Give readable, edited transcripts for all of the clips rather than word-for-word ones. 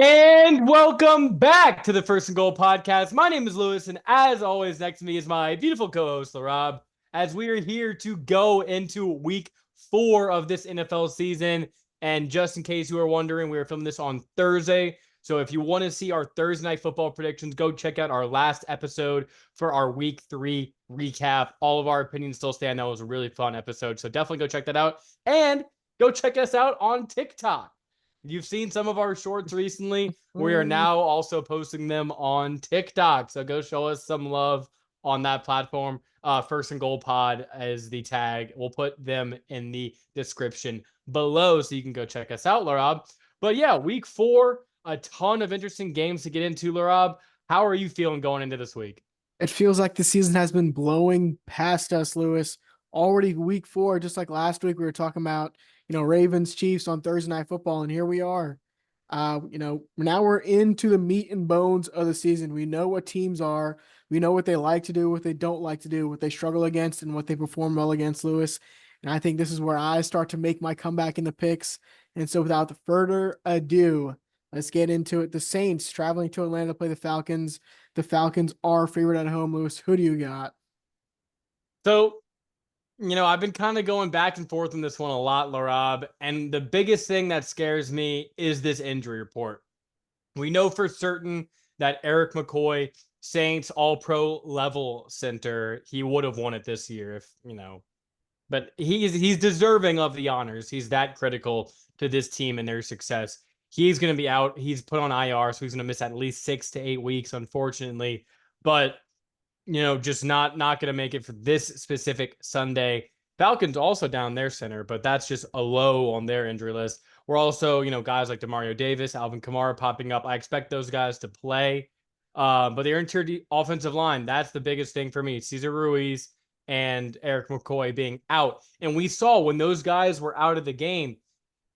And welcome back to the First and Goal podcast. My name is Lewis, and as always, next to me is my beautiful co-host, Laraib, as we are here to go into week 4 of this NFL season. And just in case you are wondering, we are filming this on Thursday. So if you want to see our Thursday night football predictions, go check out our last episode for our week 3 recap. All of our opinions still stand. That was a really fun episode. So definitely go check that out. And go check us out on TikTok. You've seen some of our shorts recently. We are now also posting them on TikTok. So go show us some love on that platform. First and Goal Pod is the tag. We'll put them in the description below so you can go check us out, Laraib. But yeah, week 4, a ton of interesting games to get into, Laraib. How are you feeling going into this week? It feels like the season has been blowing past us, Lewis. Already week 4, just like last week, we were talking about, Ravens Chiefs on Thursday Night Football, and here we are. Now we're into the meat and bones of the season. We know what teams are. We know what they like to do, what they don't like to do, what they struggle against, and what they perform well against, Lewis. And I think this is where I start to make my comeback in the picks. And so without further ado, let's get into it. The Saints traveling to Atlanta to play the Falcons. The Falcons are favorite at home, Lewis. Who do you got? So, I've been kind of going back and forth on this one a lot, Laraib. And the biggest thing that scares me is this injury report. We know for certain that Eric McCoy, Saints all-pro level center, he would have won it this year but he's deserving of the honors. He's that critical to this team and their success. He's going to be out. He's put on IR, so he's going to miss at least 6 to 8 weeks, unfortunately. But just not going to make it for this specific Sunday. Falcons also down their center, but that's just a low on their injury list. We're also, guys like Demario Davis, Alvin Kamara popping up. I expect those guys to play. But their interior offensive line, that's the biggest thing for me. Cesar Ruiz and Eric McCoy being out. And we saw when those guys were out of the game,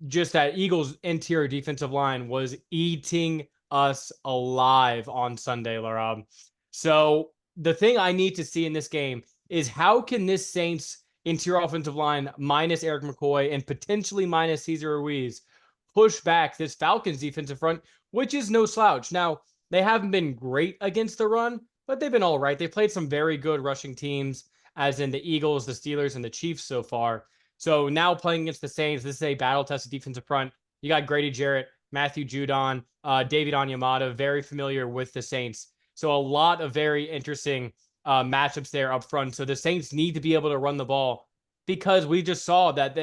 just that Eagles interior defensive line was eating us alive on Sunday, Laura. So the thing I need to see in this game is how can this Saints interior offensive line minus Eric McCoy and potentially minus Cesar Ruiz push back this Falcons defensive front, which is no slouch. Now, they haven't been great against the run, but they've been all right. They played some very good rushing teams, as in the Eagles, the Steelers, and the Chiefs so far. So now playing against the Saints, this is a battle-tested defensive front. You got Grady Jarrett, Matthew Judon, David Onyemata, very familiar with the Saints. So a lot of very interesting matchups there up front. So the Saints need to be able to run the ball because we just saw that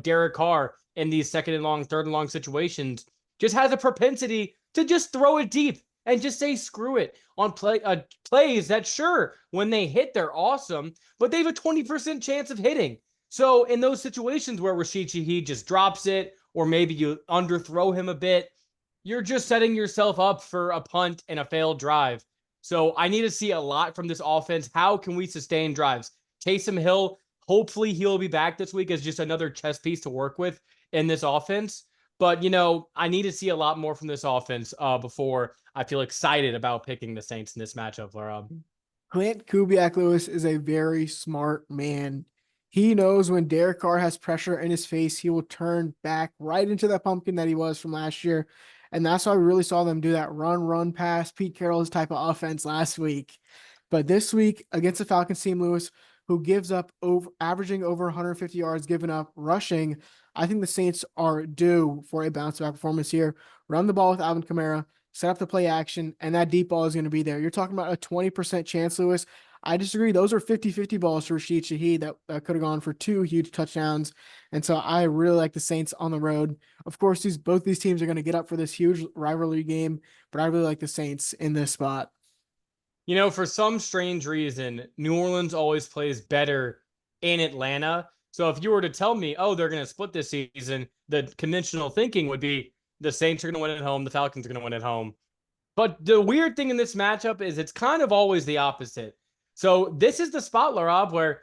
Derek Carr in these second and long, third and long situations just has a propensity to just throw it deep and just say screw it on plays that, sure, when they hit, they're awesome, but they have a 20% chance of hitting. So in those situations where Rashid Shaheed just drops it, or maybe you underthrow him a bit, you're just setting yourself up for a punt and a failed drive. So I need to see a lot from this offense. How can we sustain drives? Taysom Hill, hopefully he'll be back this week as just another chess piece to work with in this offense. But, I need to see a lot more from this offense before I feel excited about picking the Saints in this matchup, Laura. Clint Kubiak, Lewis, is a very smart man. He knows when Derek Carr has pressure in his face, he will turn back right into that pumpkin that he was from last year. And that's why we really saw them do that run pass, Pete Carroll's type of offense last week. But this week against the Falcons team, Lewis, who gives up averaging over 150 yards given up rushing, I think the Saints are due for a bounce back performance here. Run the ball with Alvin Kamara, set up the play action, and that deep ball is going to be there. You're talking about a 20% chance, Lewis. I disagree. Those are 50-50 balls for Rashid Shaheed that could have gone for 2 huge touchdowns. And so I really like the Saints on the road. Of course, both these teams are going to get up for this huge rivalry game, but I really like the Saints in this spot. For some strange reason, New Orleans always plays better in Atlanta. So if you were to tell me, oh, they're going to split this season, the conventional thinking would be the Saints are going to win at home, the Falcons are going to win at home. But the weird thing in this matchup is it's kind of always the opposite. So this is the spot, Laraib, where,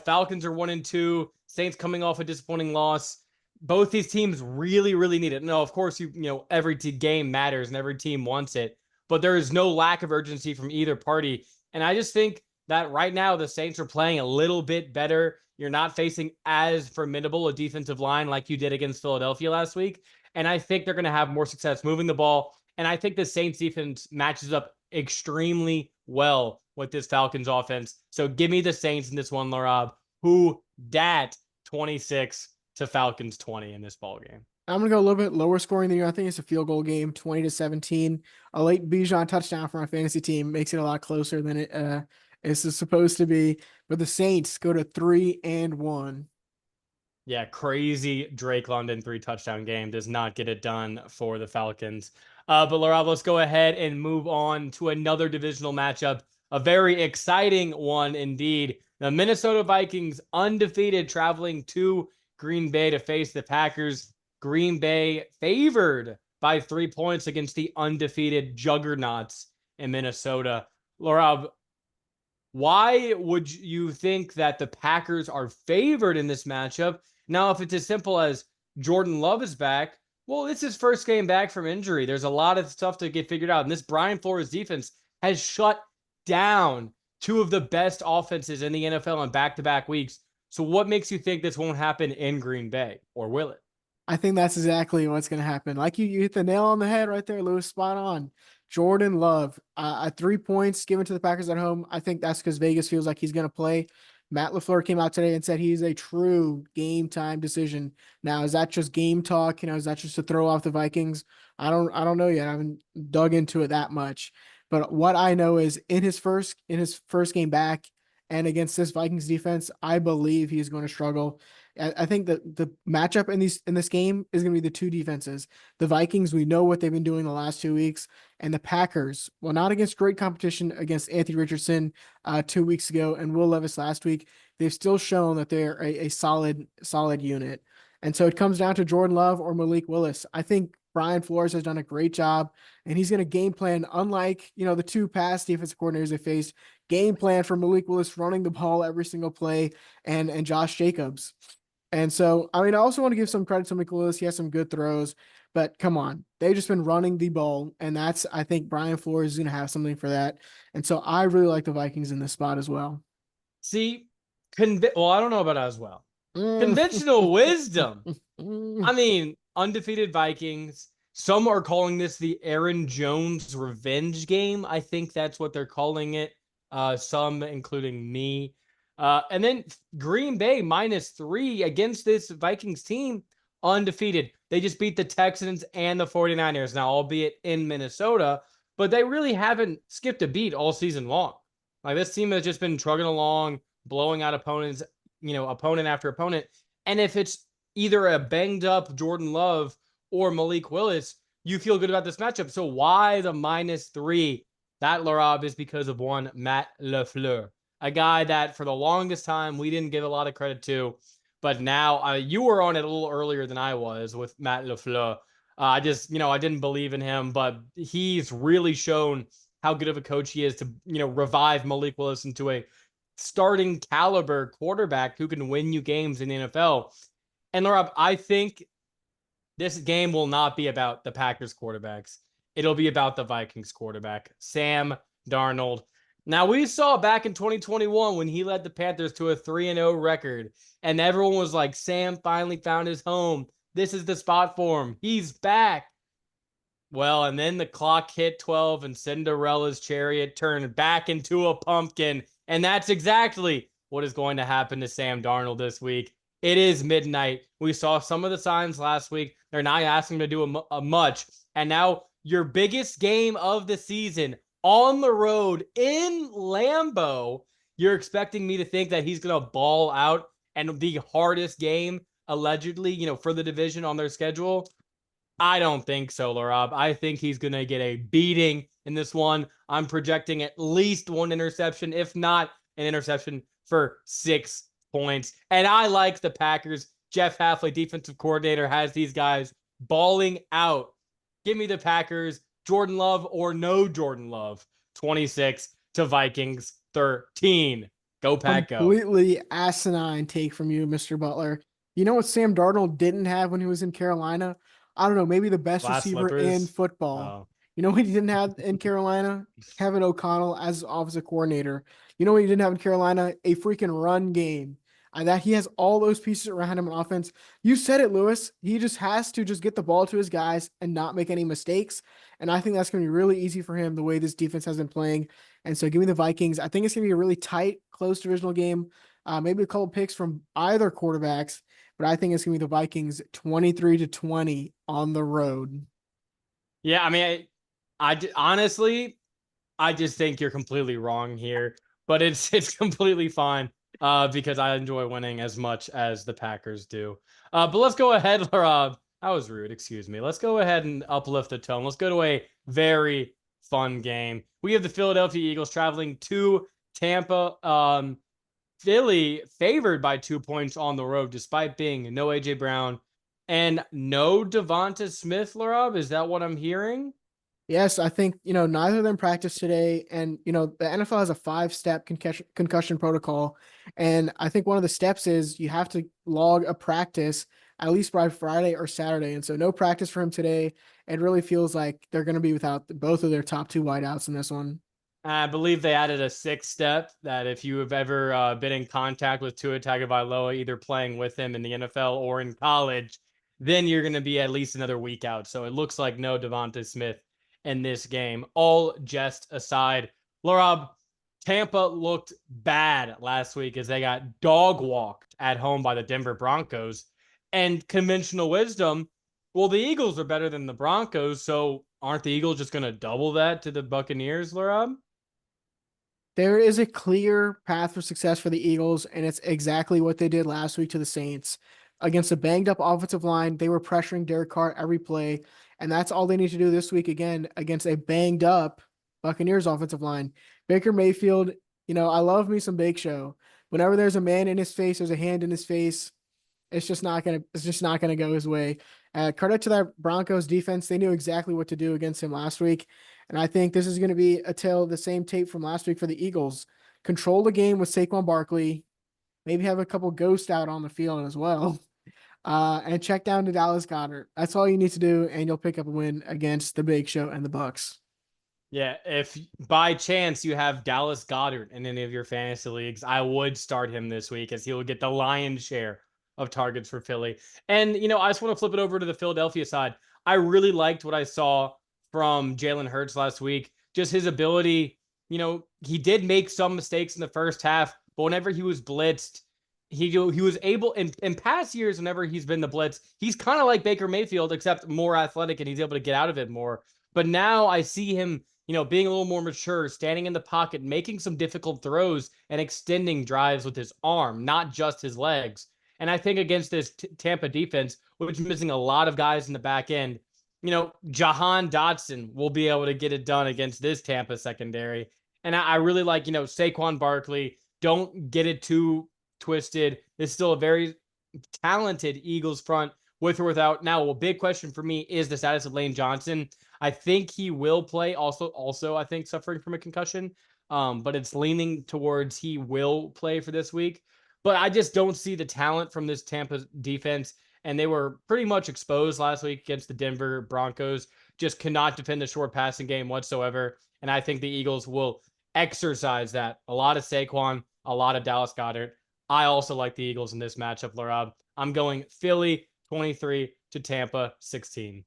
Falcons are 1-2, Saints coming off a disappointing loss. Both these teams really, really need it. No, of course, every game matters and every team wants it, but there is no lack of urgency from either party. And I just think that right now the Saints are playing a little bit better. You're not facing as formidable a defensive line like you did against Philadelphia last week. And I think they're going to have more success moving the ball. And I think the Saints defense matches up extremely well with this Falcons offense. So give me the Saints in this one, Laraib. Who dat 26 to Falcons 20 in this ball game. I'm gonna go a little bit lower scoring than you. I think it's a field goal game, 20-17. A late Bijan touchdown for my fantasy team makes it a lot closer than it is supposed to be. But the Saints go to 3-1. Yeah, crazy Drake London 3 touchdown game does not get it done for the Falcons. But Laura, let's go ahead and move on to another divisional matchup. A very exciting one indeed. The Minnesota Vikings undefeated traveling to Green Bay to face the Packers. Green Bay favored by 3 points against the undefeated juggernauts in Minnesota. Laura, why would you think that the Packers are favored in this matchup? Now, if it's as simple as Jordan Love is back, well, it's his first game back from injury. There's a lot of stuff to get figured out. And this Brian Flores defense has shut down two of the best offenses in the NFL in back-to-back weeks. So what makes you think this won't happen in Green Bay, or will it? I think that's exactly what's going to happen. Like you hit the nail on the head right there, Lewis. Spot on. Jordan Love, at 3 points given to the Packers at home. I think that's because Vegas feels like he's going to play. Matt LaFleur came out today and said he's a true game time decision. Now, is that just game talk? Is that just to throw off the Vikings? I don't know yet. I haven't dug into it that much. But what I know is in his first game back and against this Vikings defense, I believe he's going to struggle. I think that the matchup in this game is going to be the two defenses. The Vikings, we know what they've been doing the last 2 weeks, and the Packers, well, not against great competition against Anthony Richardson 2 weeks ago and Will Levis last week. They've still shown that they're a solid unit. And so it comes down to Jordan Love or Malik Willis. I think Brian Flores has done a great job, and he's going to game plan, unlike the two past defensive coordinators they faced, game plan for Malik Willis running the ball every single play and Josh Jacobs. And so, I also want to give some credit to Malik Willis. He has some good throws, but come on, they've just been running the ball, and I think Brian Flores is going to have something for that. And so I really like the Vikings in this spot as well. See, well, I don't know about as well. Conventional wisdom. Undefeated Vikings. Some are calling this the Aaron Jones revenge game. I think that's what they're calling it. Some, including me. And then Green Bay -3 against this Vikings team, undefeated. They just beat the Texans and the 49ers, now albeit in Minnesota, but they really haven't skipped a beat all season long. Like, this team has just been trugging along, blowing out opponents, opponent after opponent. And if it's either a banged up Jordan Love or Malik Willis, you feel good about this matchup. So why the -3? That, Laraib, is because of one Matt LaFleur, a guy that for the longest time we didn't give a lot of credit to, but now you were on it a little earlier than I was with Matt LaFleur. I didn't believe in him, but he's really shown how good of a coach he is to, revive Malik Willis into a starting caliber quarterback who can win you games in the NFL. And Laura, I think this game will not be about the Packers quarterbacks. It'll be about the Vikings quarterback, Sam Darnold. Now, we saw back in 2021 when he led the Panthers to a 3-0 record, and everyone was like, Sam finally found his home. This is the spot for him. He's back. Well, and then the clock hit 12 and Cinderella's chariot turned back into a pumpkin. And that's exactly what is going to happen to Sam Darnold this week. It is midnight. We saw some of the signs last week. They're not asking him to do a much. And now your biggest game of the season on the road in Lambeau, you're expecting me to think that he's going to ball out and the hardest game, allegedly, for the division on their schedule? I don't think so, Laraib. I think he's going to get a beating in this one. I'm projecting at least one interception, if not an interception, for 6 points. And I like the Packers. Jeff Hafley, defensive coordinator, has these guys balling out. Give me the Packers. Jordan Love or no Jordan Love. 26 to Vikings 13. Go Pack, go. Completely asinine take from you, Mr. Butler. You know what Sam Darnold didn't have when he was in Carolina? I don't know, maybe the best receiver in football. Oh. You know what he didn't have in Carolina? Kevin O'Connell as offensive coordinator. You know what he didn't have in Carolina? A freaking run game. that he has all those pieces around him on offense. You said it, Lewis. He just has to just get the ball to his guys and not make any mistakes. And I think that's going to be really easy for him the way this defense has been playing. And so give me the Vikings. I think it's going to be a really tight, close divisional game. Maybe a couple picks from either quarterbacks, but I think it's going to be the Vikings 23-20 on the road. Yeah, I mean, honestly, I just think you're completely wrong here, but it's completely fine because I enjoy winning as much as the Packers do. But let's go ahead, Rob. That was rude. Excuse me. Let's go ahead and uplift the tone. Let's go to a very fun game. We have the Philadelphia Eagles traveling to Tampa. Philly favored by 2 points on the road, despite being no AJ Brown and no Devonta Smith. Laraib, is that what I'm hearing? Yes, I think, neither of them practiced today. And, the NFL has a 5-step concussion protocol. And I think one of the steps is you have to log a practice at least by Friday or Saturday. And so no practice for him today. It really feels like they're going to be without both of their top two wideouts in this one. I believe they added a sixth step that if you have ever been in contact with Tua Tagovailoa, either playing with him in the NFL or in college, then you're going to be at least another week out. So it looks like no Devonta Smith in this game. All jest aside, Larob, Tampa looked bad last week as they got dog walked at home by the Denver Broncos. And conventional wisdom, well, the Eagles are better than the Broncos, so aren't the Eagles just going to double that to the Buccaneers, Larob? There is a clear path for success for the Eagles, and it's exactly what they did last week to the Saints. Against a banged up offensive line, they were pressuring Derek Carr every play, and that's all they need to do this week again against a banged up Buccaneers offensive line. Baker Mayfield, I love me some Bake Show. Whenever there's a man in his face, there's a hand in his face. It's just not gonna go his way. Credit to that Broncos defense; they knew exactly what to do against him last week, and I think this is going to be a tale of the same tape from last week for the Eagles. Control the game with Saquon Barkley, maybe have a couple ghosts out on the field as well, and check down to Dallas Goddard. That's all you need to do, and you'll pick up a win against the Big Show and the Bucks. Yeah, if by chance you have Dallas Goddard in any of your fantasy leagues, I would start him this week as he will get the lion's share of targets for Philly. And, I just want to flip it over to the Philadelphia side. I really liked what I saw from Jalen Hurts last week. Just his ability, he did make some mistakes in the first half, but whenever he was blitzed, he was able in past years, whenever he's been the blitz, he's kind of like Baker Mayfield, except more athletic and he's able to get out of it more. But now I see him being a little more mature, standing in the pocket, making some difficult throws and extending drives with his arm, not just his legs. And I think against this Tampa defense, which is missing a lot of guys in the back end, Jahan Dotson will be able to get it done against this Tampa secondary. And I really like, Saquon Barkley. Don't get it too twisted. It's still a very talented Eagles front with or without. Now, a big question for me is the status of Lane Johnson. I think he will play. Also, I think suffering from a concussion, but it's leaning towards he will play for this week. But I just don't see the talent from this Tampa defense, and they were pretty much exposed last week against the Denver Broncos. Just cannot defend the short passing game whatsoever, and I think the Eagles will exercise that. A lot of Saquon, a lot of Dallas Goddard. I also like the Eagles in this matchup, Larab. I'm going Philly 23 to Tampa 16.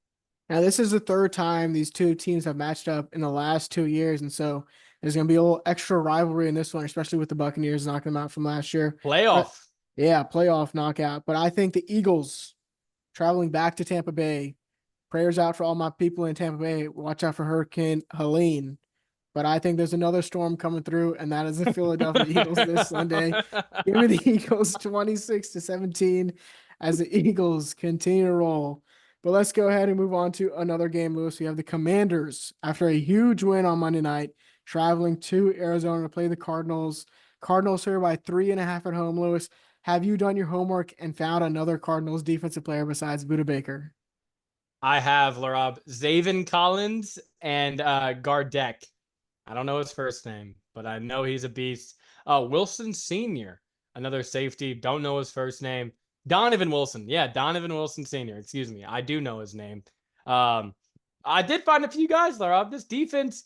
Now, this is the third time these two teams have matched up in the last 2 years, and so there's going to be a little extra rivalry in this one, especially with the Buccaneers knocking them out from last year. But Playoff. yeah, playoff knockout. But I think the Eagles traveling back to Tampa Bay. Prayers out for all my people in Tampa Bay. Watch out for Hurricane Helene. But I think there's another storm coming through, and that is the Philadelphia Eagles this Sunday. Give me the Eagles 26-17 as the Eagles continue to roll. But let's go ahead and move on to another game, Lewis. We have the Commanders, after a huge win on Monday night, traveling to Arizona to play the Cardinals. Cardinals here by 3.5 at home, Lewis. Have you done your homework and found another Cardinals defensive player besides Buda Baker? I have Larab Zaven Collins and Gardek. I don't know his first name, but I know he's a beast. Wilson Sr., another safety. Don't know his first name. Donovan Wilson. Yeah, Donovan Wilson Sr. Excuse me. I do know his name. I did find a few guys, Larab. This defense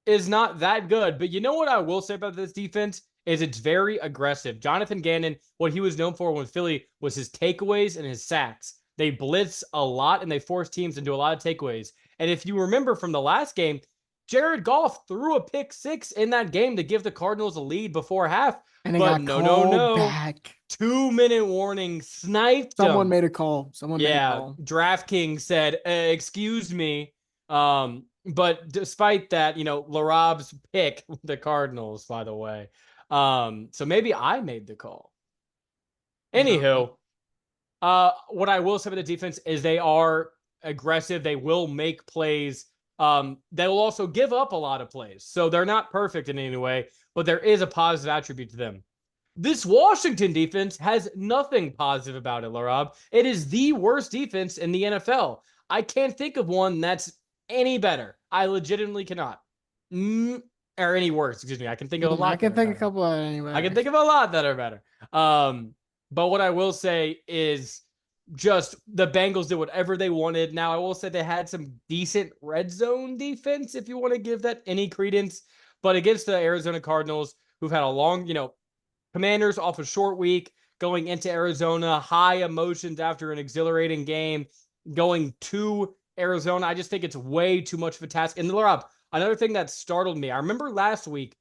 is not that good, but you know what I will say about this defense is it's very aggressive. Jonathan Gannon, what he was known for with Philly was his takeaways and his sacks. They blitz a lot and they force teams into a lot of takeaways. And if you remember from the last game, Jared Goff threw a pick six in that game to give the Cardinals a lead before half. And it But got no, no, called no. back. 2-minute warning, sniped Someone him. made a call. Someone made a Yeah, call. DraftKings said, excuse me. But despite that, Laraib's pick the Cardinals, by the way. So maybe I made the call. No. Anywho, what I will say about the defense is they are aggressive. They will make plays. They will also give up a lot of plays. So they're not perfect in any way, but there is a positive attribute to them. This Washington defense has nothing positive about it, Laraib. It is the worst defense in the NFL. I can't think of one that's any better. I legitimately cannot. Or any worse, excuse me. I can think of a I lot that can are think a better. couple of anyway. I can think of a lot that are better. But what I will say is just the Bengals did whatever they wanted. Now, I will say they had some decent red zone defense, if you want to give that any credence. But against the Arizona Cardinals, who've had a long, Commanders off a short week, going into Arizona, high emotions after an exhilarating game, going to Arizona. I just think it's way too much of a task. And Rob, another thing that startled me, I remember last week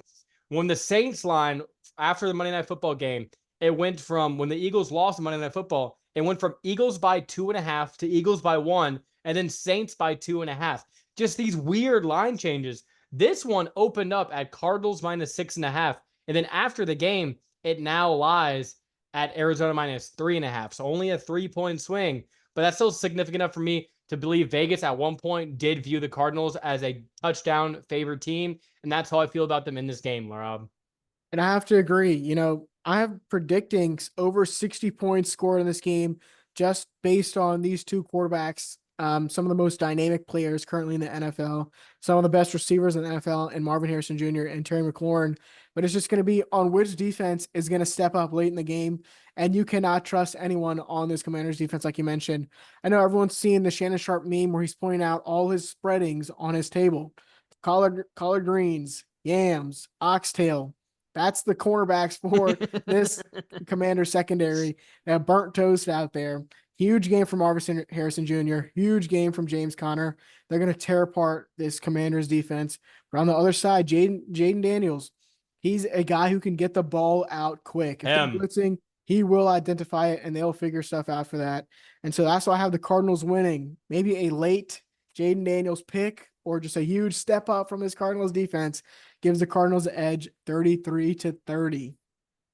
when the Saints line after the Monday Night Football game, it went from when the Eagles lost Monday Night Football, it went from Eagles by 2.5 to Eagles by 1, and then Saints by 2.5. Just these weird line changes. This one opened up at Cardinals minus 6.5, and then after the game, it now lies at Arizona minus 3.5. So only a 3-point swing, but that's still significant enough for me to believe Vegas at one point did view the Cardinals as a touchdown favored team. And that's how I feel about them in this game, Larob. And I have to agree. I have predicting over 60 points scored in this game just based on these two quarterbacks. Some of the most dynamic players currently in the NFL, some of the best receivers in the NFL, and Marvin Harrison Jr. and Terry McLaurin. But it's just going to be on which defense is going to step up late in the game. And you cannot trust anyone on this Commanders defense, like you mentioned. I know everyone's seen the Shannon Sharp meme where he's pointing out all his spreadings on his table: collard greens, yams, oxtail. That's the cornerbacks for this Commander secondary. They have burnt toast out there. Huge game from Marvin Harrison Jr., huge game from James Conner. They're going to tear apart this Commanders defense. But on the other side, Jayden Daniels, he's a guy who can get the ball out quick. If they're blitzing, he will identify it, and they'll figure stuff out for that. And so that's why I have the Cardinals winning. Maybe a late Jayden Daniels pick or just a huge step up from this Cardinals defense gives the Cardinals the edge 33-30.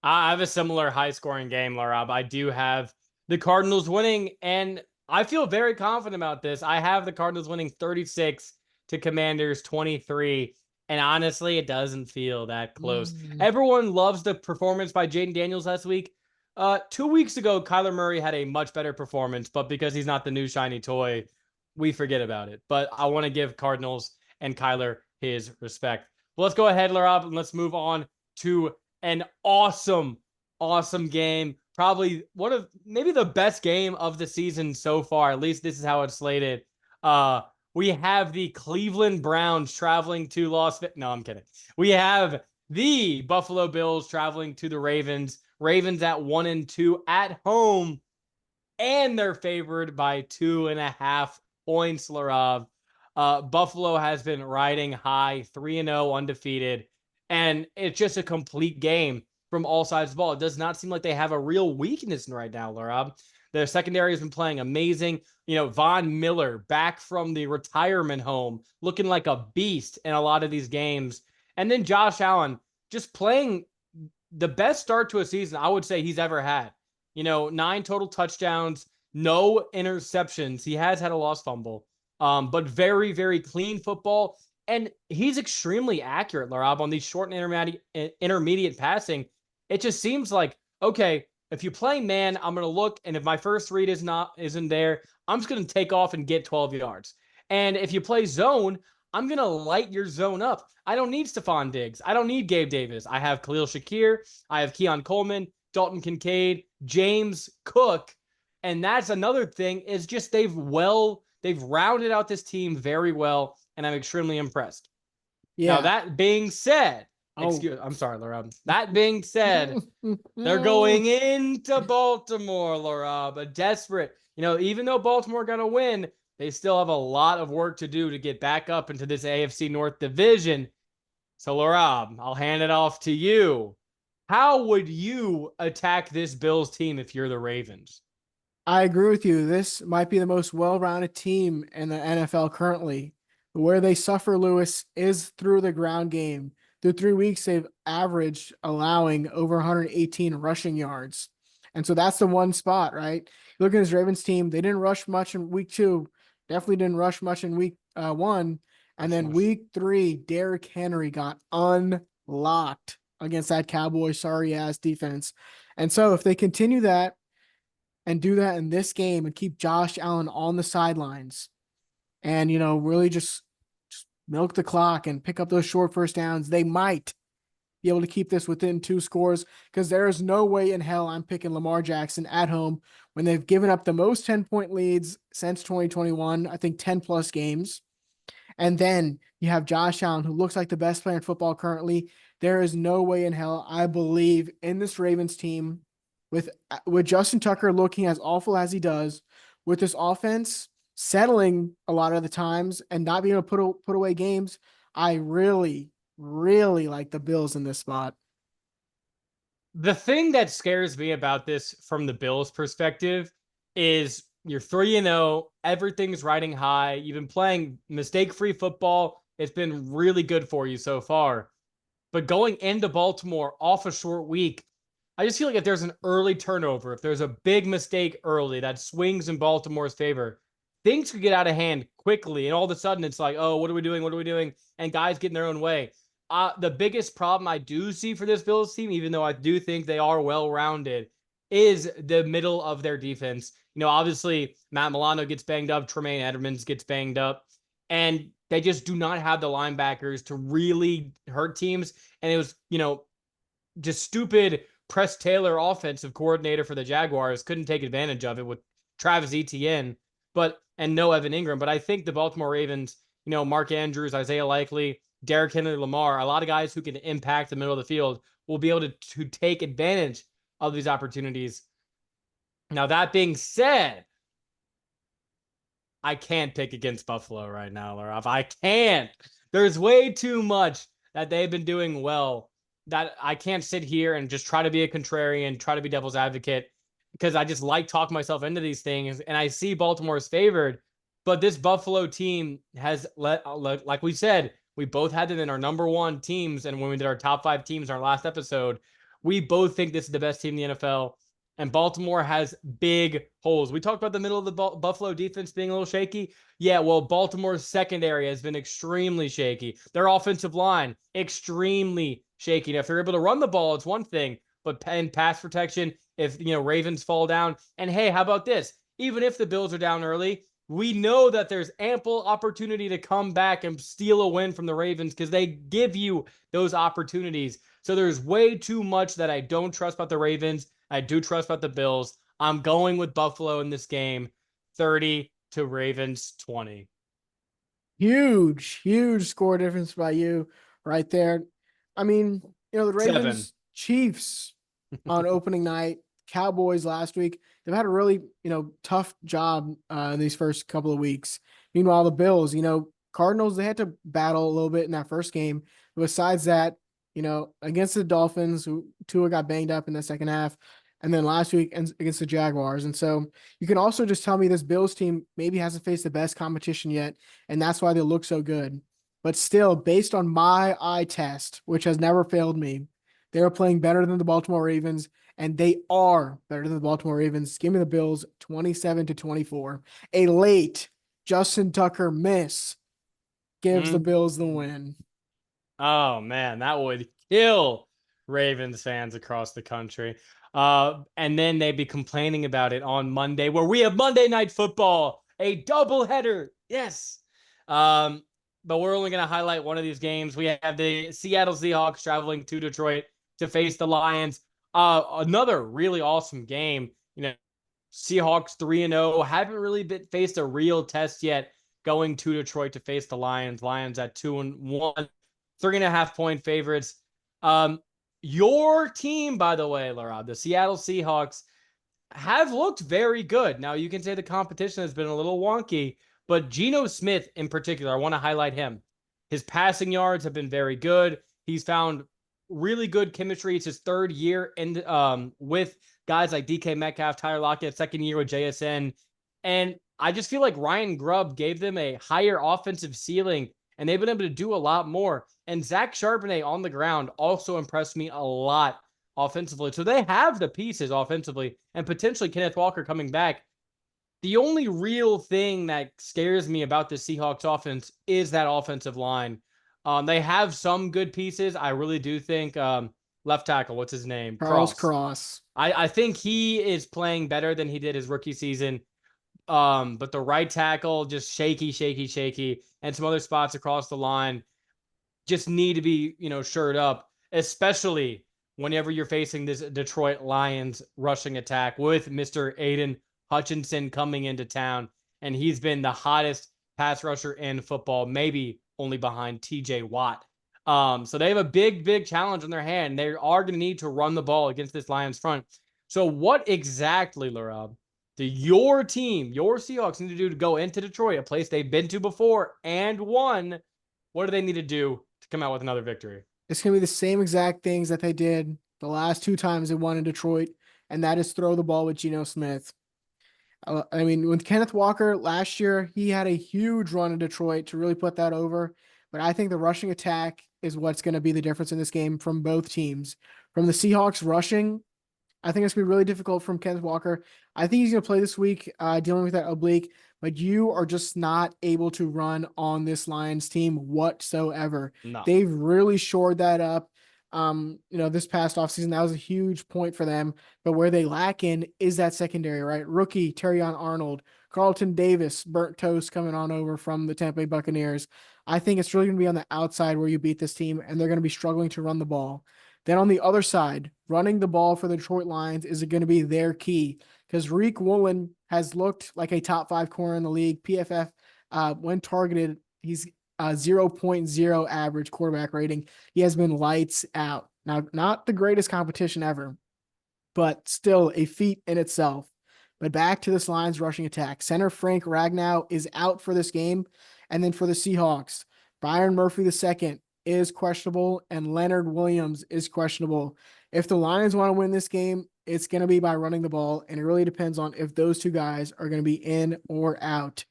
I have a similar high scoring game, Larob. I do have the Cardinals winning, and I feel very confident about this. I have the Cardinals winning 36 to Commanders 23. And honestly, it doesn't feel that close. Everyone loves the performance by Jayden Daniels last week. 2 weeks ago, Kyler Murray had a much better performance, but because he's not the new shiny toy, we forget about it. But I want to give Cardinals and Kyler his respect. Well, let's go ahead, Larob, and let's move on to an awesome game. Probably maybe the best game of the season so far. At least this is how it's slated. We have the Cleveland Browns traveling to Las Vegas. No, I'm kidding. We have the Buffalo Bills traveling to the Ravens. Ravens at 1-2 at home, and they're favored by 2.5 points, Larav. Buffalo has been riding high, 3-0 undefeated, and it's just a complete game from all sides of the ball. It does not seem like they have a real weakness right now, Larav. Their secondary has been playing amazing. Von Miller back from the retirement home, looking like a beast in a lot of these games. And then Josh Allen just playing the best start to a season I would say he's ever had. 9 total touchdowns, no interceptions. He has had a lost fumble, but very, very clean football. And he's extremely accurate, Laraab, on these short and intermediate passing. It just seems like, okay, if you play man, I'm going to look, and if my first read isn't there, I'm just going to take off and get 12 yards. And if you play zone, I'm going to light your zone up. I don't need Stephon Diggs. I don't need Gabe Davis. I have Khalil Shakir. I have Keon Coleman, Dalton Kincaid, James Cook. And that's another thing is just they've rounded out this team very well, and I'm extremely impressed. Yeah. Now, that being said, Oh. I'm sorry, Laura. That being said, they're going into Baltimore, Laura, but desperate. Even though Baltimore got a win, they still have a lot of work to do to get back up into this AFC North division. So, Laura, I'll hand it off to you. How would you attack this Bills team if you're the Ravens? I agree with you. This might be the most well-rounded team in the NFL currently. Where they suffer, Lewis, is through the ground game. Through 3 weeks, they've averaged allowing over 118 rushing yards. And so that's the one spot, right? Look at this Ravens team. They didn't rush much in week 2. Definitely didn't rush much in week 1. And then week 3, Derrick Henry got unlocked against that Cowboys sorry ass defense. And so if they continue that, and do that in this game and keep Josh Allen on the sidelines and, really just milk the clock and pick up those short first downs, they might be able to keep this within 2 scores because there is no way in hell I'm picking Lamar Jackson at home when they've given up the most 10-point leads since 2021, I think 10 plus games. And then you have Josh Allen, who looks like the best player in football currently. There is no way in hell I believe in this Ravens team with Justin Tucker looking as awful as he does, with this offense settling a lot of the times and not being able to put away games. I really, really like the Bills in this spot. The thing that scares me about this from the Bills' perspective is you're 3-0, everything's riding high. You've been playing mistake-free football. It's been really good for you so far. But going into Baltimore off a short week, I just feel like if there's an early turnover, if there's a big mistake early that swings in Baltimore's favor, things could get out of hand quickly. And all of a sudden, it's like, oh, what are we doing? What are we doing? And guys get in their own way. The biggest problem I do see for this Bills team, even though I do think they are well-rounded, is the middle of their defense. Obviously, Matt Milano gets banged up. Tremaine Edmonds gets banged up. And they just do not have the linebackers to really hurt teams. And it was, just stupid Press Taylor offensive coordinator for the Jaguars couldn't take advantage of it with Travis Etienne, and no Evan Ingram. But I think the Baltimore Ravens, Mark Andrews, Isaiah Likely, Derrick Henry, Lamar, a lot of guys who can impact the middle of the field will be able to take advantage of these opportunities. Now, that being said, I can't pick against Buffalo right now, Larav. I can't. There's way too much that they've been doing well that I can't sit here and just try to be a contrarian, try to be devil's advocate, because I just like talking myself into these things. And I see Baltimore's favored, but this Buffalo team has like we said, we both had them in our number 1 teams. And when we did our top 5 teams in our last episode, we both think this is the best team in the NFL. And Baltimore has big holes. We talked about the middle of the Buffalo defense being a little shaky. Yeah, well, Baltimore's secondary has been extremely shaky. Their offensive line, extremely shaky. Now, if they're able to run the ball, it's one thing. But in pass protection, if, Ravens fall down. And hey, how about this? Even if the Bills are down early, we know that there's ample opportunity to come back and steal a win from the Ravens because they give you those opportunities. So there's way too much that I don't trust about the Ravens. I do trust about the Bills. I'm going with Buffalo in this game, 30 to Ravens 20. Huge score difference by you right there. I mean, the Ravens, 7. Chiefs on opening night, Cowboys last week. They've had a really, tough job in these first couple of weeks. Meanwhile, the Bills, Cardinals, they had to battle a little bit in that first game. Besides that, against the Dolphins, who Tua got banged up in the second half, and then last week against the Jaguars. And so you can also just tell me this Bills team maybe hasn't faced the best competition yet, and that's why they look so good. But still, based on my eye test, which has never failed me, they are playing better than the Baltimore Ravens, and they are better than the Baltimore Ravens. Give me the Bills 27 to 24. A late Justin Tucker miss gives the Bills the win. Oh, man, that would kill Ravens fans across the country. And then they'd be complaining about it on Monday, where we have Monday Night Football, a doubleheader. Yes. But we're only going to highlight one of these games. We have the Seattle Seahawks traveling to Detroit to face the Lions. Another really awesome game. Seahawks 3-0, haven't really faced a real test yet, going to Detroit to face the Lions. Lions at 2-1, 3.5 point favorites. Um, your team, by the way, Laraib, the Seattle Seahawks, have looked very good. Now, you can say the competition has been a little wonky, but Geno Smith in particular, I want to highlight him. His passing yards have been very good. He's found really good chemistry. It's his third year in, with guys like DK Metcalf, Tyler Lockett, second year with JSN. And I just feel like Ryan Grubb gave them a higher offensive ceiling, and they've been able to do a lot more. And Zach Charbonnet on the ground also impressed me a lot offensively. So they have the pieces offensively, and potentially Kenneth Walker coming back. The only real thing that scares me about the Seahawks offense is that offensive line. They have some good pieces. I really do think left tackle, what's his name? Charles Cross. Cross. I think he is playing better than he did his rookie season. But the right tackle, just shaky, and some other spots across the line just need to be, shored up, especially whenever you're facing this Detroit Lions rushing attack with Mr. Aiden Hutchinson coming into town. And he's been the hottest pass rusher in football, maybe only behind TJ Watt. So they have a big challenge on their hand. They are going to need to run the ball against this Lions front. So what exactly, Laraib, do your team, your Seahawks, need to do to go into Detroit, a place they've been to before and won? What do they need to do to come out with another victory? It's going to be the same exact things that they did the last two times they won in Detroit, and that is throw the ball with Geno Smith. I mean, with Kenneth Walker last year, he had a huge run in Detroit to really put that over. But I think the rushing attack is what's going to be the difference in this game from both teams. From the Seahawks rushing, I think it's going to be really difficult from Kenneth Walker. I think he's going to play this week dealing with that oblique, but you are just not able to run on this Lions team whatsoever. No. They've really shored that up. This past offseason, that was a huge point for them. But where they lack in is that secondary, right? Rookie Terrion Arnold, Carlton Davis, burnt toast coming on over from the Tampa Bay Buccaneers. I think it's really going to be on the outside where you beat this team, and they're going to be struggling to run the ball. Then on the other side, running the ball for the Detroit Lions is going to be their key because Reek Woolen has looked like a top 5 corner in the league. PFF, when targeted, he's 0.0 average quarterback rating. He has been lights out. Now, not the greatest competition ever, but still a feat in itself. But back to this Lions rushing attack. Center Frank Ragnow is out for this game. And then for the Seahawks, Byron Murphy II is questionable and Leonard Williams is questionable. If the Lions want to win this game, it's going to be by running the ball, and it really depends on if those two guys are going to be in or out.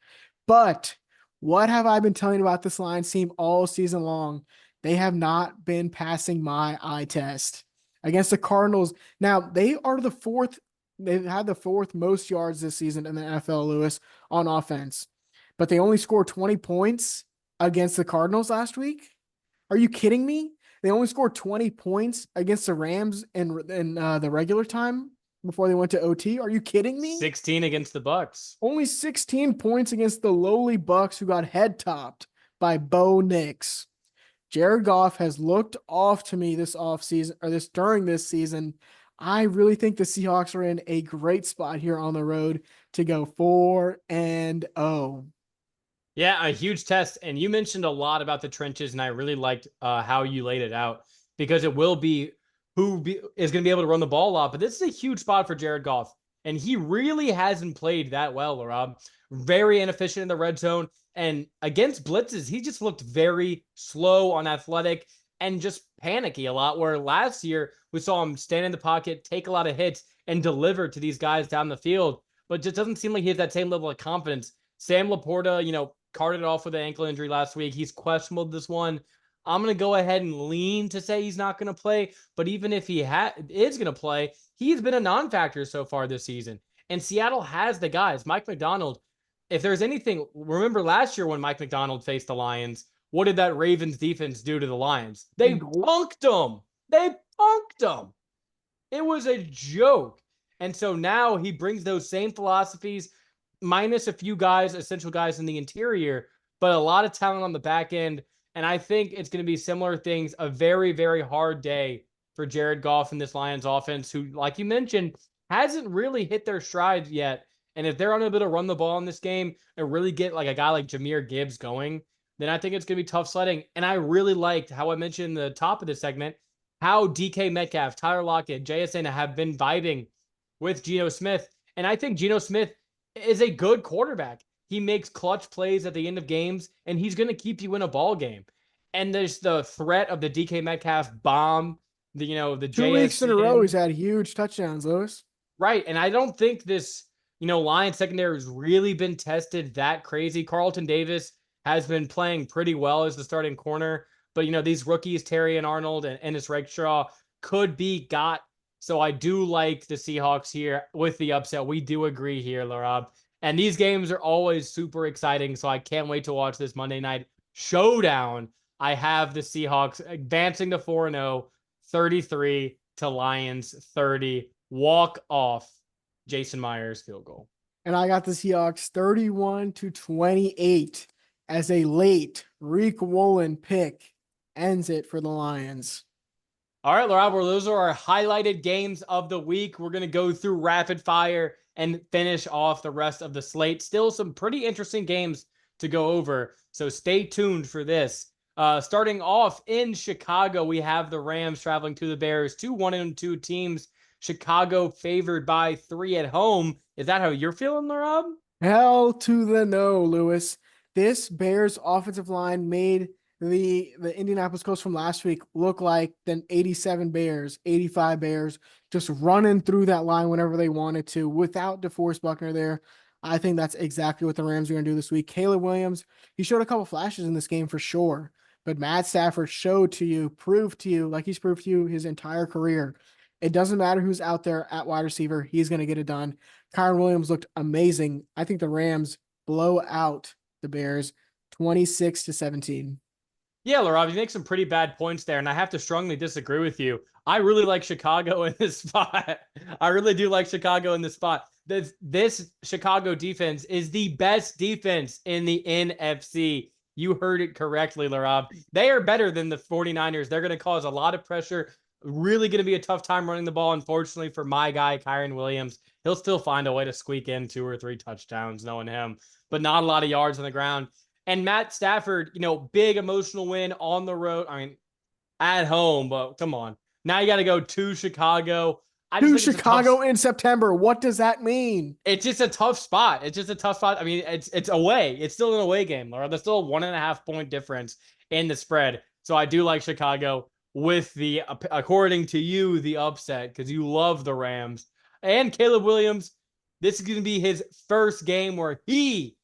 But what have I been telling you about this Lions team all season long? They have not been passing my eye test against the Cardinals. Now, they've had the fourth most yards this season in the NFL, Lewis, on offense, but they only scored 20 points against the Cardinals last week. Are you kidding me? They only scored 20 points against the Rams in the regular time before they went to OT. Are you kidding me? 16 against the Bucks. Only 16 points against the lowly Bucks, who got head topped by Bo Nix. Jared Goff has looked off to me during this season. I really think the Seahawks are in a great spot here on the road to go 4-0. Yeah, a huge test. And you mentioned a lot about the trenches, and I really liked how you laid it out because it will be is going to be able to run the ball a lot. But this is a huge spot for Jared Goff, and he really hasn't played that well, Rob. Very inefficient in the red zone. And against blitzes, he just looked very slow, unathletic, and just panicky a lot. Where last year, we saw him stand in the pocket, take a lot of hits, and deliver to these guys down the field. But it just doesn't seem like he has that same level of confidence. Sam Laporta, carted it off with an ankle injury last week. He's questionable this one. I'm going to go ahead and lean to say he's not going to play. But even if he is going to play, he's been a non-factor so far this season. And Seattle has the guys. Mike McDonald, if there's anything, remember last year when Mike McDonald faced the Lions, what did that Ravens defense do to the Lions? They punked them. It was a joke. And so now he brings those same philosophies, minus a few guys, essential guys in the interior, but a lot of talent on the back end. And I think it's going to be similar things, a very, very hard day for Jared Goff and this Lions offense, who, like you mentioned, hasn't really hit their strides yet. And if they're unable to run the ball in this game and really get like a guy like Jahmyr Gibbs going, then I think it's going to be tough sledding. And I really liked how I mentioned in the top of this segment, how DK Metcalf, Tyler Lockett, JSN have been vibing with Geno Smith. And I think Geno Smith is a good quarterback. He makes clutch plays at the end of games, and he's going to keep you in a ball game. And there's the threat of the DK Metcalf bomb, the 2 weeks in a row, he's JSN. had huge touchdowns, Lewis. Right. And I don't think this, Lions secondary has really been tested that crazy. Carlton Davis has been playing pretty well as the starting corner. But, these rookies, Terry and Arnold and Ennis Rakestraw, could be got. So I do like the Seahawks here with the upset. We do agree here, Laraib. And these games are always super exciting. So I can't wait to watch this Monday night showdown. I have the Seahawks advancing to 4-0, 33 to Lions 30. Walk off Jason Myers field goal. And I got the Seahawks 31-28 as a late Reek Woolen pick ends it for the Lions. All right, Laura, well, those are our highlighted games of the week. We're going to go through rapid fire and finish off the rest of the slate. Still some pretty interesting games to go over, so stay tuned for this. Starting off in Chicago, we have the Rams traveling to the Bears, 1-2 teams. Chicago favored by 3 at home. Is that how you're feeling, Laurab? Hell to the no, Lewis. This Bears offensive line made the Indianapolis Colts from last week look like the 87 Bears, 85 Bears, just running through that line whenever they wanted to without DeForest Buckner there. I think that's exactly what the Rams are going to do this week. Caleb Williams, he showed a couple flashes in this game for sure, but Matt Stafford proved to you, like he's proved to you his entire career. It doesn't matter who's out there at wide receiver. He's going to get it done. Kyron Williams looked amazing. I think the Rams blow out the Bears 26-17. Yeah, Laurent, you make some pretty bad points there, and I have to strongly disagree with you. I really like Chicago in this spot. I really do like Chicago in this spot. This Chicago defense is the best defense in the NFC. You heard it correctly, Laurent. They are better than the 49ers. They're going to cause a lot of pressure. Really going to be a tough time running the ball, unfortunately, for my guy, Kyron Williams. He'll still find a way to squeak in 2 or 3 touchdowns, knowing him, but not a lot of yards on the ground. And Matt Stafford, big emotional win on the road. I mean, at home, but come on. Now you got to go to Chicago. To Chicago in September. What does that mean? It's just a tough spot. It's just a tough spot. I mean, it's away. It's still an away game, Laura. There's still a 1.5 point difference in the spread. So I do like Chicago with the, according to you, the upset, because you love the Rams. And Caleb Williams, this is going to be his first game where he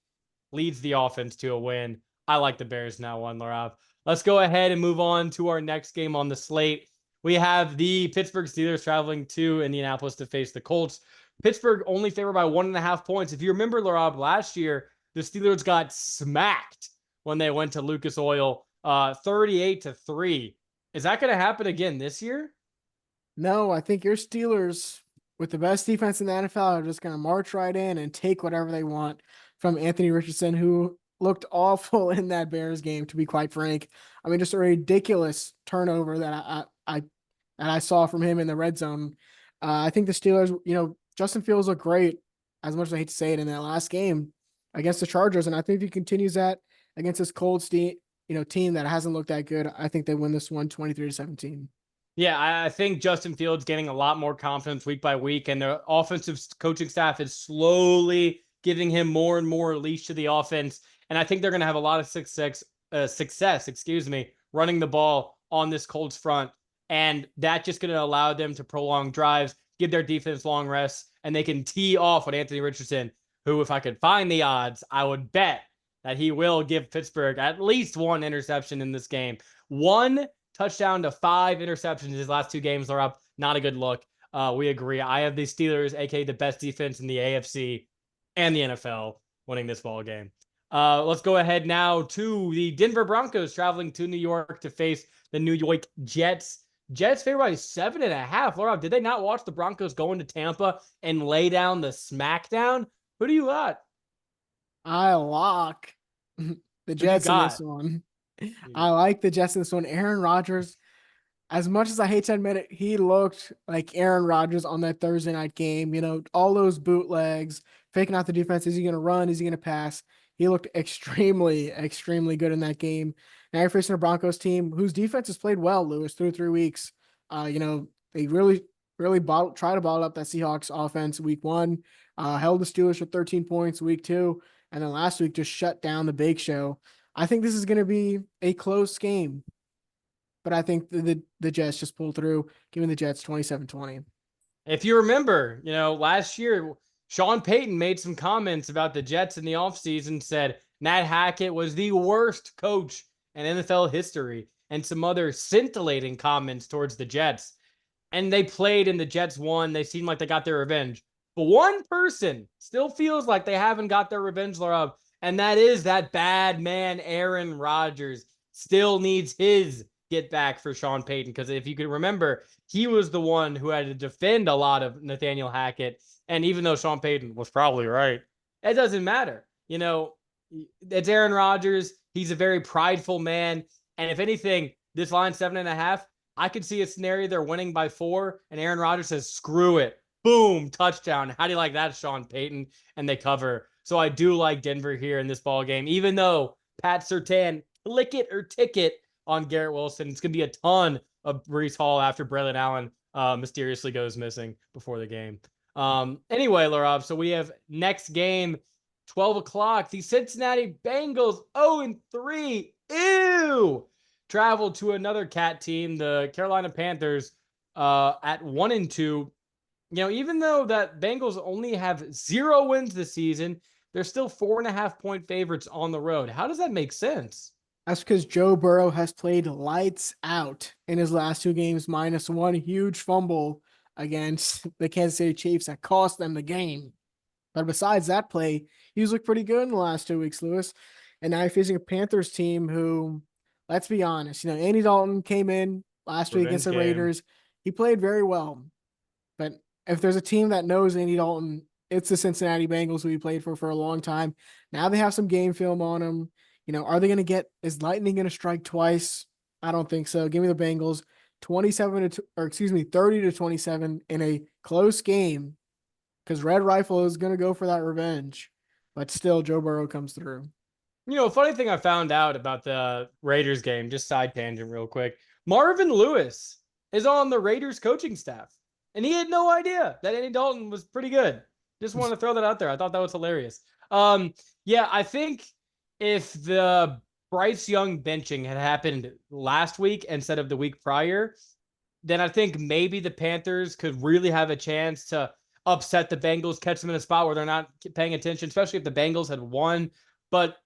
leads the offense to a win. I like the Bears now, Larav. Let's go ahead and move on to our next game on the slate. We have the Pittsburgh Steelers traveling to Indianapolis to face the Colts. Pittsburgh only favored by 1.5 points. If you remember, Larav, last year, the Steelers got smacked when they went to Lucas Oil, 38-3. Is that going to happen again this year? No, I think your Steelers, with the best defense in the NFL, are just going to march right in and take whatever they want from Anthony Richardson, who looked awful in that Bears game, to be quite frank. I mean, just a ridiculous turnover that I saw from him in the red zone. I think the Steelers, Justin Fields looked great, as much as I hate to say it, in that last game against the Chargers. And I think if he continues that against this Colts team that hasn't looked that good, I think they win this one 23-17. Yeah, I think Justin Fields getting a lot more confidence week by week, and the offensive coaching staff is slowly giving him more and more leash to the offense. And I think they're going to have a lot of success, running the ball on this Colts front. And that's just going to allow them to prolong drives, give their defense long rests, and they can tee off with Anthony Richardson, who, if I could find the odds, I would bet that he will give Pittsburgh at least 1 interception in this game. 1 touchdown to 5 interceptions in his last 2 games are up. Not a good look. We agree. I have the Steelers, aka the best defense in the AFC and the NFL, winning this ball game. Let's go ahead now to the Denver Broncos traveling to New York to face the New York Jets. Jets favored by 7.5. Laura, did they not watch the Broncos go into Tampa and lay down the smackdown? Who do you got? I lock the Jets in this one. I like the Jets in this one. Aaron Rodgers, as much as I hate to admit it, he looked like Aaron Rodgers on that Thursday night game. All those bootlegs, faking out the defense. Is he going to run? Is he going to pass? He looked extremely, extremely good in that game. Now you're facing a Broncos team whose defense has played well, Lewis, through 3 weeks. They really try to bottle up that Seahawks offense week one, held the Steelers for 13 points week two, and then last week just shut down the Big Show. I think this is going to be a close game, but I think the Jets just pull through, giving the Jets 27-20. If you remember, last year, Sean Payton made some comments about the Jets in the offseason, said Nat Hackett was the worst coach in NFL history, and some other scintillating comments towards the Jets. And they played and the Jets won. They seemed like they got their revenge. But one person still feels like they haven't got their revenge, Laraib, and that is that bad man, Aaron Rodgers. Still needs his get back for Sean Payton. Because if you can remember, he was the one who had to defend a lot of Nathaniel Hackett. And even though Sean Payton was probably right, it doesn't matter. It's Aaron Rodgers. He's a very prideful man. And if anything, this line 7.5, I could see a scenario they're winning by 4, and Aaron Rodgers says, screw it. Boom, touchdown. How do you like that, Sean Payton? And they cover. So I do like Denver here in this ball game, even though Pat Surtain, lick it or ticket on Garrett Wilson. It's going to be a ton of Breece Hall after Braylon Allen mysteriously goes missing before the game. Anyway, Laraib, so we have next game, 12 o'clock. The Cincinnati Bengals 0-3. Ew! Traveled to another cat team, the Carolina Panthers, at 1-2. Even though that Bengals only have 0 wins this season, they're still 4.5-point favorites on the road. How does that make sense? That's because Joe Burrow has played lights out in his last 2 games, minus one huge fumble against the Kansas City Chiefs that cost them the game. But besides that play, he's looked pretty good in the last 2 weeks, Lewis. And now you're facing a Panthers team who, let's be honest, Andy Dalton came in last week against the Raiders. He played very well. But if there's a team that knows Andy Dalton, it's the Cincinnati Bengals, who he played for a long time. Now they have some game film on him. Are they going to is lightning going to strike twice? I don't think so. Give me the Bengals 30-27 in a close game, because Red Rifle is going to go for that revenge. But still, Joe Burrow comes through. Funny thing I found out about the Raiders game, just side tangent real quick. Marvin Lewis is on the Raiders coaching staff, and he had no idea that Andy Dalton was pretty good. Just want to throw that out there. I thought that was hilarious. Yeah, I think if the Bryce Young benching had happened last week instead of the week prior, then I think maybe the Panthers could really have a chance to upset the Bengals, catch them in a spot where they're not paying attention, especially if the Bengals had won. But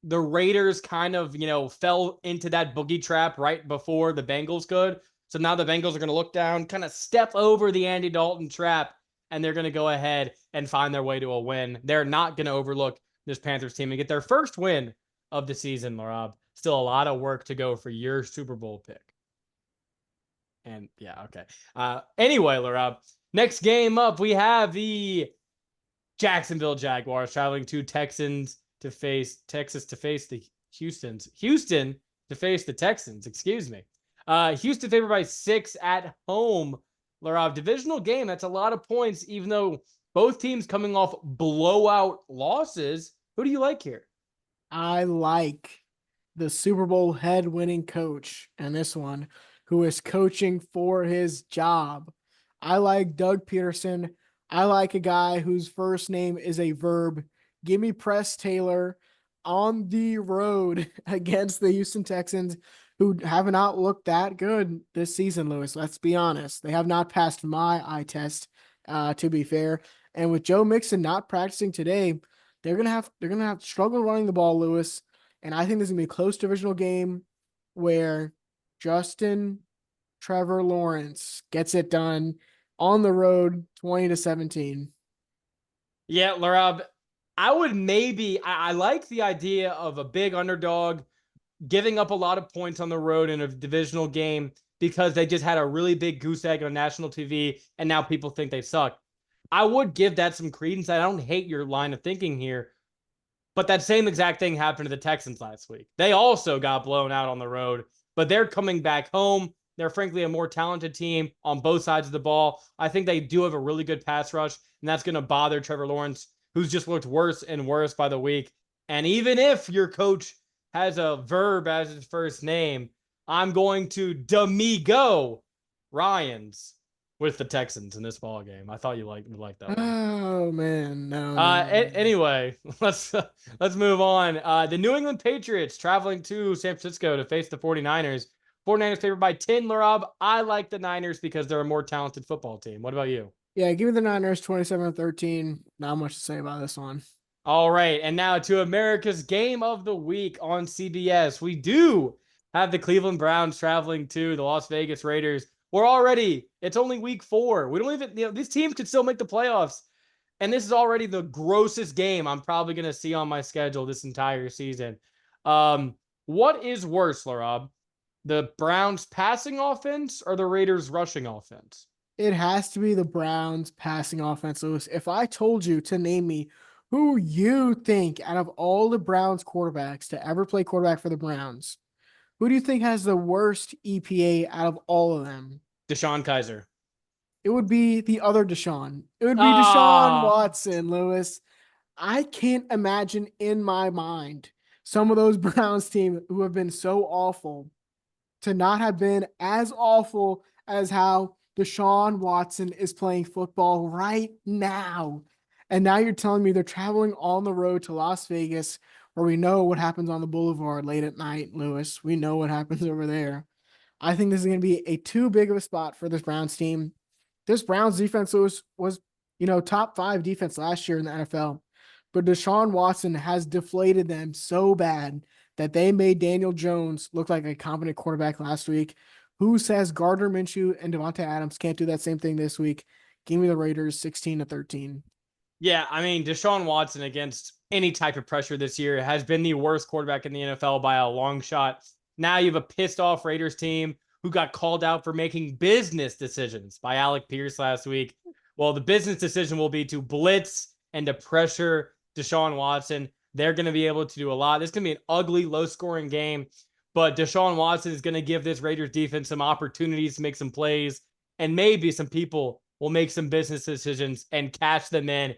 the Raiders kind of, fell into that boogie trap right before the Bengals could. So now the Bengals are going to look down, kind of step over the Andy Dalton trap, and they're going to go ahead and find their way to a win. They're not going to overlook this Panthers team and get their first win of the season, Laraib. Still a lot of work to go for your Super Bowl pick. And yeah, okay. Anyway, Laraib, next game up, we have the Jacksonville Jaguars traveling to Texas to face the Houston to face the Texans, excuse me. Houston favored by 6 at home. Laraib, divisional game, that's a lot of points, even though both teams coming off blowout losses. Who do you like here? I like the Super Bowl head winning coach and this one, who is coaching for his job. I like Doug Peterson. I like a guy whose first name is a verb. Give me Press Taylor on the road against the Houston Texans, who have not looked that good this season, Lewis. Let's be honest. They have not passed my eye test, to be fair. And with Joe Mixon not practicing today, they're gonna have to struggle running the ball, Lewis. And I think this is gonna be a close divisional game where Justin Trevor Lawrence gets it done on the road, 20-17. Yeah, Laraib, I like the idea of a big underdog giving up a lot of points on the road in a divisional game because they just had a really big goose egg on national TV and now people think they suck. I would give that some credence. I don't hate your line of thinking here, but that same exact thing happened to the Texans last week. They also got blown out on the road, but they're coming back home. They're frankly a more talented team on both sides of the ball. I think they do have a really good pass rush, and that's going to bother Trevor Lawrence, who's just looked worse and worse by the week. And even if your coach has a verb as his first name, I'm going to D'Amigo Ryans with the Texans in this ball game. I thought you would like that one. Oh man, no, no, no. Anyway, let's move on. The New England Patriots traveling to San Francisco to face the 49ers. 49ers favored by 10, Laraib. I like the Niners because they're a more talented football team. What about you? Yeah, give me the Niners 27-13. Not much to say about this one. All right, and now to America's game of the week on CBS. We do have the Cleveland Browns traveling to the Las Vegas Raiders. It's only week 4. We don't even, these teams could still make the playoffs. And this is already the grossest game I'm probably going to see on my schedule this entire season. What is worse, Laraib? The Browns passing offense or the Raiders rushing offense? It has to be the Browns passing offense, Lewis. If I told you to name me who you think out of all the Browns quarterbacks to ever play quarterback for the Browns, who do you think has the worst EPA out of all of them? Deshaun Kaiser. It would be the other Deshaun. It would be Deshaun Ah, Watson, Lewis. I can't imagine in my mind some of those Browns team who have been so awful to not have been as awful as how Deshaun Watson is playing football right now. And now you're telling me they're traveling on the road to Las Vegas, where we know what happens on the boulevard late at night, Lewis. We know what happens over there. I think this is going to be a too big of a spot for this Browns team. This Browns defense was top 5 defense last year in the NFL. But Deshaun Watson has deflated them so bad that they made Daniel Jones look like a competent quarterback last week. Who says Gardner Minshew and Devontae Adams can't do that same thing this week? Give me the Raiders 16-13. yeah, I mean, Deshaun Watson against any type of pressure this year has been the worst quarterback in the NFL by a long shot. Now you have a pissed off Raiders team who got called out for making business decisions by Alec Pierce last week. Well, the business decision will be to blitz and to pressure Deshaun Watson. They're going to be able to do a lot. This is going to be an ugly, low scoring game, but Deshaun Watson is going to give this Raiders defense some opportunities to make some plays, and maybe some people will make some business decisions and catch them in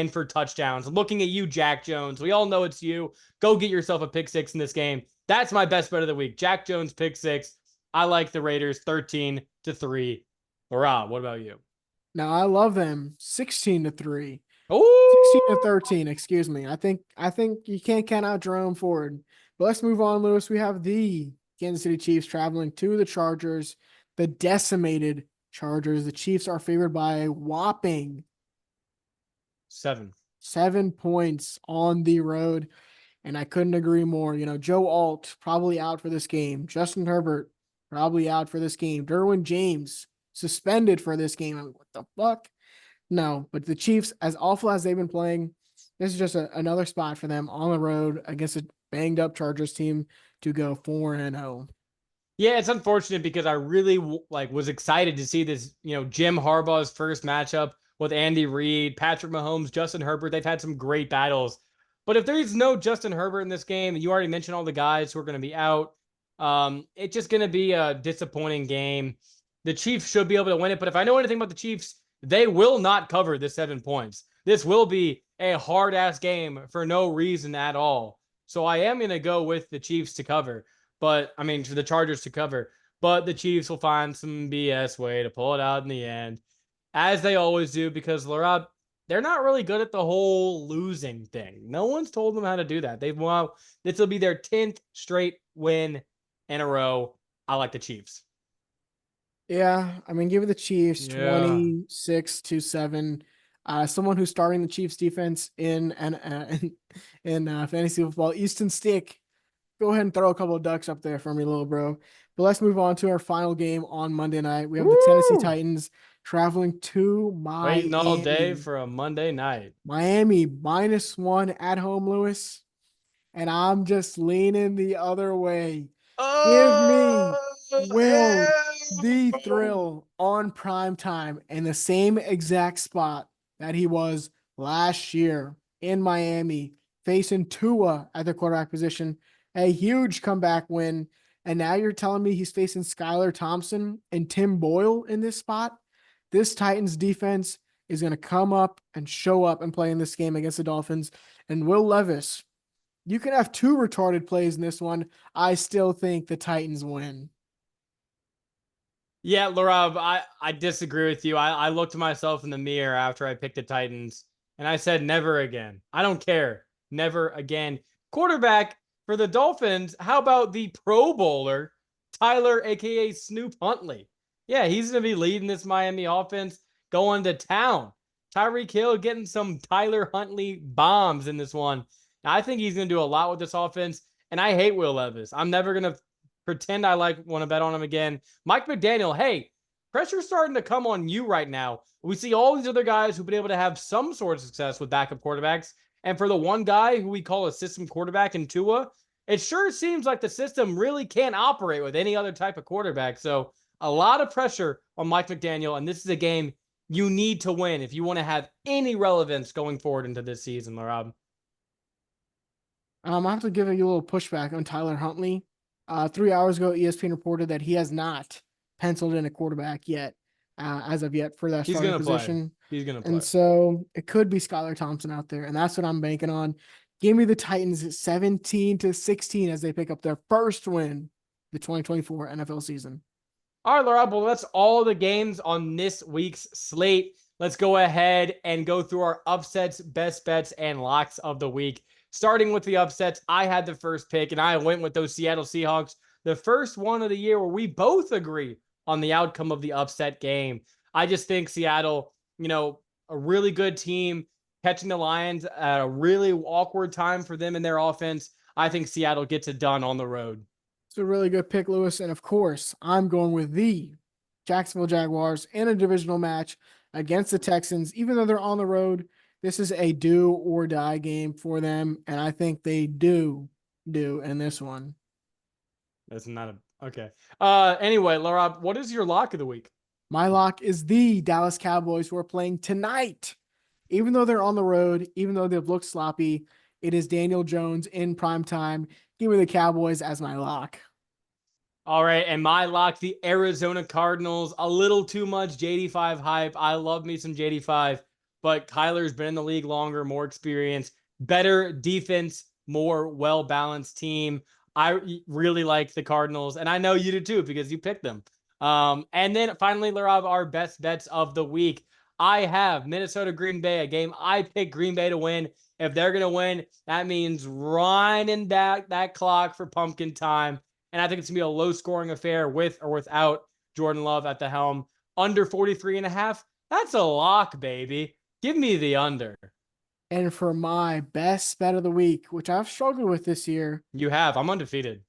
for touchdowns. Looking at you, Jack Jones. We all know it's you. Go get yourself a pick 6 in this game. That's my best bet of the week. Jack Jones, pick 6. I like the Raiders 13-3. Hurrah. What about you? Now I love them 16-3. Oh, 16-13, excuse me. I think you can't count out Jerome Ford. But let's move on, Lewis. We have the Kansas City Chiefs traveling to the Chargers, the decimated Chargers. The Chiefs are favored by a whopping 7. 7 points on the road. And I couldn't agree more. Joe Alt probably out for this game. Justin Herbert probably out for this game. Derwin James suspended for this game. I mean, what the fuck? No, but the Chiefs, as awful as they've been playing, this is just another spot for them on the road against a banged up Chargers team to go 4-0. Yeah, it's unfortunate because I really was excited to see this, Jim Harbaugh's first matchup with Andy Reid, Patrick Mahomes, Justin Herbert. They've had some great battles. But if there's no Justin Herbert in this game, you already mentioned all the guys who are going to be out. It's just going to be a disappointing game. The Chiefs should be able to win it, but if I know anything about the Chiefs, they will not cover the 7 points. This will be a hard-ass game for no reason at all. So I am going to go with the Chiefs to cover. But, I mean, for the Chargers to cover. But the Chiefs will find some BS way to pull it out in the end, as they always do, because Laraib, they're not really good at the whole losing thing. No one's told them how to do that. This will be their 10th straight win in a row. I like the Chiefs. Yeah, I mean, give it the Chiefs Yeah. 26-7. Someone who's starting the Chiefs defense in fantasy football, Easton Stick. Go ahead and throw a couple of ducks up there for me, little bro. But let's move on to our final game on Monday night. We have the Tennessee Woo! Titans traveling to Waiting all day Miami. for a Monday night. Miami -1 at home, Lewis. And I'm just leaning the other way. Give me Oh, Will the Thrill on prime time in the same exact spot that he was last year in Miami, facing Tua at the quarterback position. A huge comeback win. And now you're telling me he's facing Skylar Thompson and Tim Boyle in this spot? This Titans defense is going to come up and show up and play in this game against the Dolphins. And Will Levis, you can have 2 retarded plays in this one. I still think the Titans win. Yeah, Laraib, I disagree with you. I looked at myself in the mirror after I picked the Titans, and I said, never again. I don't care. Never again. Quarterback for the Dolphins, how about the Pro Bowler, Tyler, a.k.a. Snoop Huntley? Yeah, he's going to be leading this Miami offense, going to town. Tyreek Hill getting some Tyler Huntley bombs in this one. Now, I think he's going to do a lot with this offense, and I hate Will Levis. I'm never going to pretend I want to bet on him again. Mike McDaniel, hey, pressure's starting to come on you right now. We see all these other guys who've been able to have some sort of success with backup quarterbacks. And for the one guy who we call a system quarterback in Tua, it sure seems like the system really can't operate with any other type of quarterback. So a lot of pressure on Mike McDaniel. And this is a game you need to win if you want to have any relevance going forward into this season, Laraib. I have to give you a little pushback on Tyler Huntley. 3 hours ago, ESPN reported that he has not penciled in a quarterback yet, as of yet, for that He's starting going to play. position. He's going to And play. so it could be Skylar Thompson out there, and that's what I'm banking on. Give me the Titans 17-16 as they pick up their first win the 2024 NFL season. All right, Laura, well, that's all the games on this week's slate. Let's go ahead and go through our upsets, best bets, and locks of the week. Starting with the upsets, I had the first pick, and I went with those Seattle Seahawks, the first one of the year where we both agree on the outcome of the upset game. I just think Seattle, a really good team, catching the Lions at a really awkward time for them in their offense. I think Seattle gets it done on the road. It's a really good pick, Lewis. And of course, I'm going with the Jacksonville Jaguars in a divisional match against the Texans. Even though they're on the road, this is a do or die game for them. And I think they do in this one. That's not a okay. Anyway, Laura, what is your lock of the week? My lock is the Dallas Cowboys, who are playing tonight. Even though they're on the road, even though they've looked sloppy, it is Daniel Jones in prime time. Give me the Cowboys as my lock. All right, and my lock, the Arizona Cardinals. A little too much JD5 hype. I love me some JD5, but Kyler's been in the league longer, more experience, better defense, more well-balanced team. I really like the Cardinals, and I know you do too because you picked them. And then finally, Laraib, our best bets of the week. I have Minnesota Green Bay, a game I picked Green Bay to win. If they're going to win, that means running back that clock for pumpkin time. And I think it's going to be a low scoring affair with or without Jordan Love at the helm. Under 43.5, that's a lock, baby. Give me the under. And for my best bet of the week, which I've struggled with this year, You have. I'm undefeated.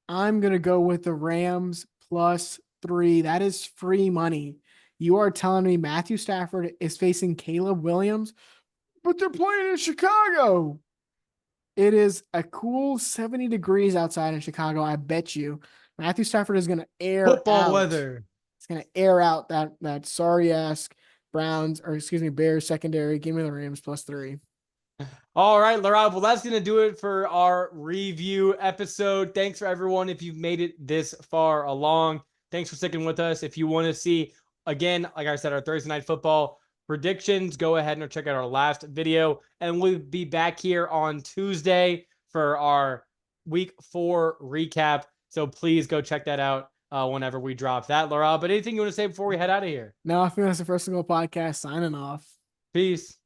I'm going to go with the Rams +3. That is free money. You are telling me Matthew Stafford is facing Caleb Williams, but they're playing in Chicago. It is a cool 70 degrees outside in Chicago. I bet you Matthew Stafford is going to air Football out. weather. It's going to air out that sorry ass Bears secondary. Give me the Rams +3. All right, Laraib. Well, that's going to do it for our review episode. Thanks for everyone if you've made it this far along. Thanks for sticking with us. If you want to see, again, like I said, our Thursday Night Football predictions, go ahead and check out our last video. And we'll be back here on Tuesday for our week 4 recap. So please go check that out whenever we drop that, Laraib. But anything you want to say before we head out of here? Now I think that's the First Single Podcast signing off. Peace.